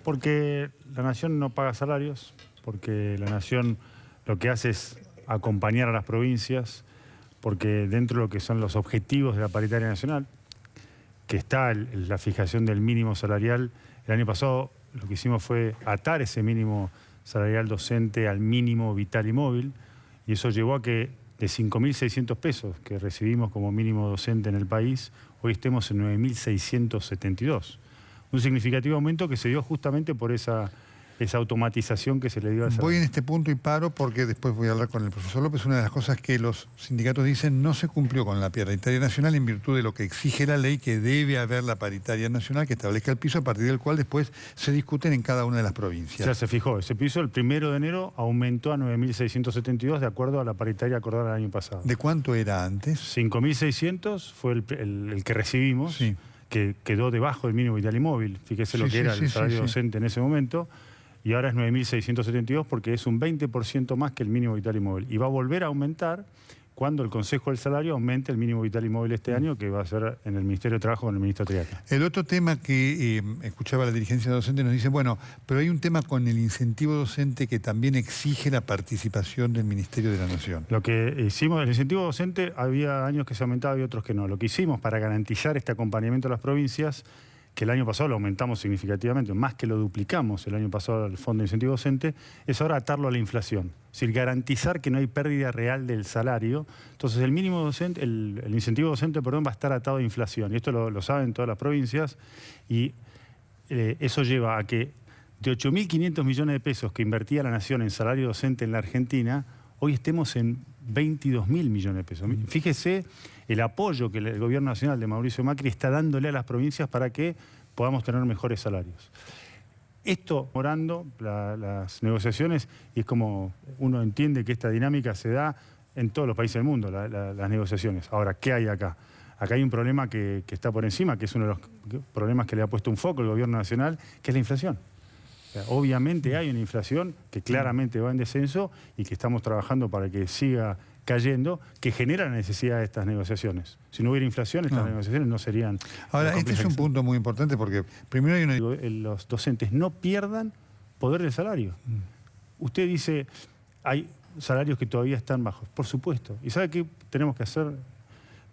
Porque la Nación no paga salarios, porque la Nación lo que hace es acompañar a las provincias, porque dentro de lo que son los objetivos de la paritaria nacional, que está la fijación del mínimo salarial, el año pasado lo que hicimos fue atar ese mínimo salarial docente al mínimo vital y móvil, y eso llevó a que de 5.600 pesos que recibimos como mínimo docente en el país, hoy estemos en 9.672. Un significativo aumento que se dio justamente por esa automatización que se le dio a esa... Voy en este punto y paro porque después voy a hablar con el profesor López. Una de las cosas que los sindicatos dicen no se cumplió con la paritaria nacional en virtud de lo que exige la ley, que debe haber la paritaria nacional que establezca el piso a partir del cual después se discuten en cada una de las provincias. Ya se fijó, ese piso el 1 de enero aumentó a 9.672 de acuerdo a la paritaria acordada el año pasado. ¿De cuánto era antes? 5.600 fue el que recibimos, sí, que quedó debajo del mínimo vital y móvil. Fíjese lo que era el salario docente en ese momento. Y ahora es 9.672 porque es un 20% más que el mínimo vital y móvil. Y va a volver a aumentar cuando el Consejo del Salario aumente el mínimo vital y móvil este año, que va a ser en el Ministerio de Trabajo con el ministro Triaca. El otro tema que escuchaba la dirigencia docente nos dice, bueno, pero hay un tema con el incentivo docente que también exige la participación del Ministerio de la Nación. Lo que hicimos, el incentivo docente, había años que se aumentaba y otros que no. Lo que hicimos para garantizar este acompañamiento a las provincias, que el año pasado lo aumentamos significativamente, más que lo duplicamos el año pasado al Fondo de Incentivo Docente, es ahora atarlo a la inflación. Es decir, garantizar que no hay pérdida real del salario. Entonces el mínimo docente, el incentivo docente, perdón, va a estar atado a inflación. Y esto lo saben todas las provincias. Y eso lleva a que de 8.500 millones de pesos que invertía la Nación en salario docente en la Argentina, hoy estemos en 22.000 millones de pesos. Fíjese el apoyo que el gobierno nacional de Mauricio Macri está dándole a las provincias para que podamos tener mejores salarios. Esto, orando las negociaciones, y es como uno entiende que esta dinámica se da en todos los países del mundo, las negociaciones. Ahora, ¿qué hay acá? Acá hay un problema que está por encima, que es uno de los problemas que le ha puesto un foco el gobierno nacional, que es la inflación. Obviamente hay una inflación que claramente va en descenso y que estamos trabajando para que siga cayendo, que genera la necesidad de estas negociaciones. Si no hubiera inflación, estas negociaciones no serían... Ahora, este es un punto muy importante porque primero hay una... Los docentes no pierdan poder de salario. Usted dice, hay salarios que todavía están bajos. Por supuesto. ¿Y sabe qué tenemos que hacer,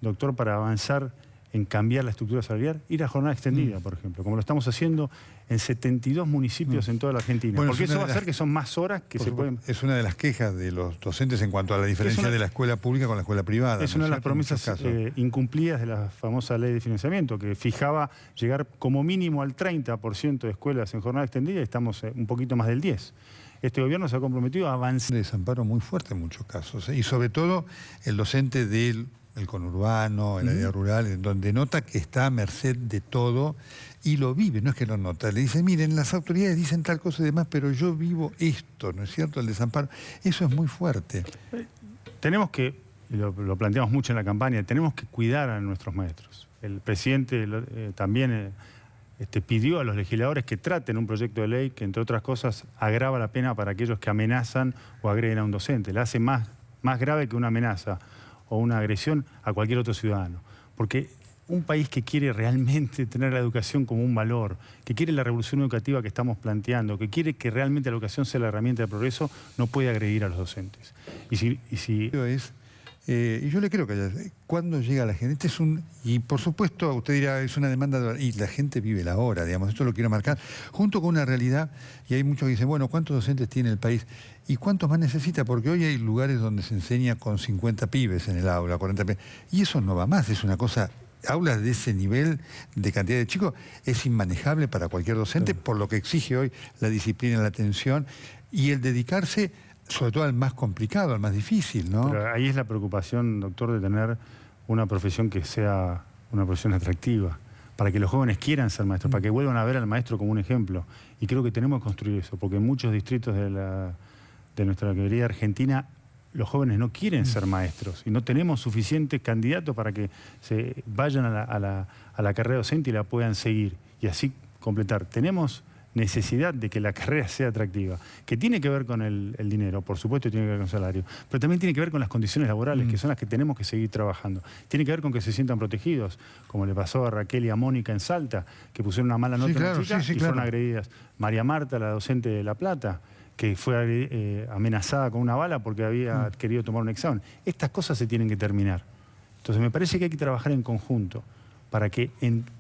doctor, para avanzar en cambiar la estructura salarial? Ir a jornada extendida, por ejemplo, como lo estamos haciendo en 72 municipios en toda la Argentina. Bueno, porque eso va a hacer que son más horas que se pueden... Es una de las quejas de los docentes en cuanto a la diferencia de la escuela pública con la escuela privada. Es una de las promesas incumplidas de la famosa ley de financiamiento, que fijaba llegar como mínimo al 30% de escuelas en jornada extendida y estamos un poquito más del 10%. Este gobierno se ha comprometido a avanzar. Desamparo muy fuerte en muchos casos, y sobre todo el docente del conurbano, el área rural, en donde nota que está a merced de todo y lo vive, no es que lo nota. Le dice, miren, las autoridades dicen tal cosa y demás, pero yo vivo esto, ¿no es cierto? El desamparo, eso es muy fuerte. Tenemos que, lo planteamos mucho en la campaña, tenemos que cuidar a nuestros maestros. El presidente también pidió a los legisladores que traten un proyecto de ley que, entre otras cosas, agrava la pena para aquellos que amenazan o agreden a un docente. La hace más grave que una amenaza o una agresión a cualquier otro ciudadano. Porque un país que quiere realmente tener la educación como un valor, que quiere la revolución educativa que estamos planteando, que quiere que realmente la educación sea la herramienta de progreso, no puede agredir a los docentes. Y yo le creo que cuando llega la gente, y por supuesto usted dirá, es una demanda, y la gente vive la hora, digamos, esto lo quiero marcar, junto con una realidad, y hay muchos que dicen, bueno, ¿cuántos docentes tiene el país? ¿Y cuántos más necesita? Porque hoy hay lugares donde se enseña con 50 pibes en el aula, 40 pibes, y eso no va más, es una cosa... Aulas de ese nivel de cantidad de chicos es inmanejable para cualquier docente, por lo que exige hoy la disciplina, la atención y el dedicarse sobre todo al más complicado, al más difícil, ¿no? Pero ahí es la preocupación, doctor, de tener una profesión que sea una profesión atractiva, para que los jóvenes quieran ser maestros, para que vuelvan a ver al maestro como un ejemplo. Y creo que tenemos que construir eso, porque en muchos distritos de nuestra querida Argentina los jóvenes no quieren ser maestros y no tenemos suficientes candidatos para que se vayan a la carrera docente y la puedan seguir y así completar. Tenemos necesidad de que la carrera sea atractiva, que tiene que ver con el dinero, por supuesto tiene que ver con el salario, pero también tiene que ver con las condiciones laborales, que son las que tenemos que seguir trabajando. Tiene que ver con que se sientan protegidos, como le pasó a Raquel y a Mónica en Salta, que pusieron una mala nota a la chica y fueron agredidas. María Marta, la docente de La Plata, que fue amenazada con una bala porque había querido tomar un examen. Estas cosas se tienen que terminar. Entonces me parece que hay que trabajar en conjunto para que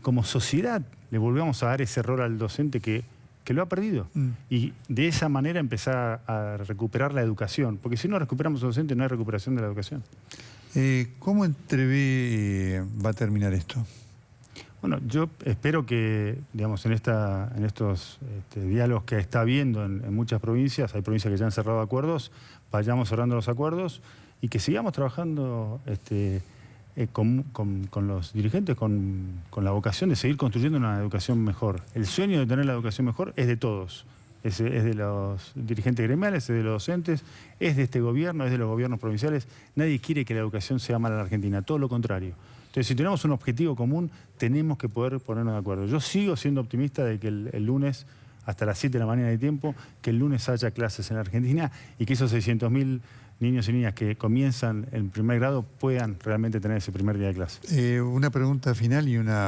como sociedad le volvamos a dar ese rol al docente que lo ha perdido. Y de esa manera empezar a recuperar la educación. Porque si no recuperamos al docente, no hay recuperación de la educación. ¿Cómo entrevé va a terminar esto? Bueno, yo espero que, digamos, en estos diálogos que está habiendo en muchas provincias, hay provincias que ya han cerrado acuerdos, vayamos cerrando los acuerdos y que sigamos trabajando con los dirigentes, con la vocación de seguir construyendo una educación mejor. El sueño de tener la educación mejor es de todos. Es de los dirigentes gremiales, es de los docentes, es de este gobierno, es de los gobiernos provinciales. Nadie quiere que la educación sea mala en la Argentina, todo lo contrario. Entonces, si tenemos un objetivo común, tenemos que poder ponernos de acuerdo. Yo sigo siendo optimista de que el lunes, hasta las 7 de la mañana de tiempo, que el lunes haya clases en la Argentina y que esos 600.000 niños y niñas que comienzan el primer grado puedan realmente tener ese primer día de clase. Una pregunta final y una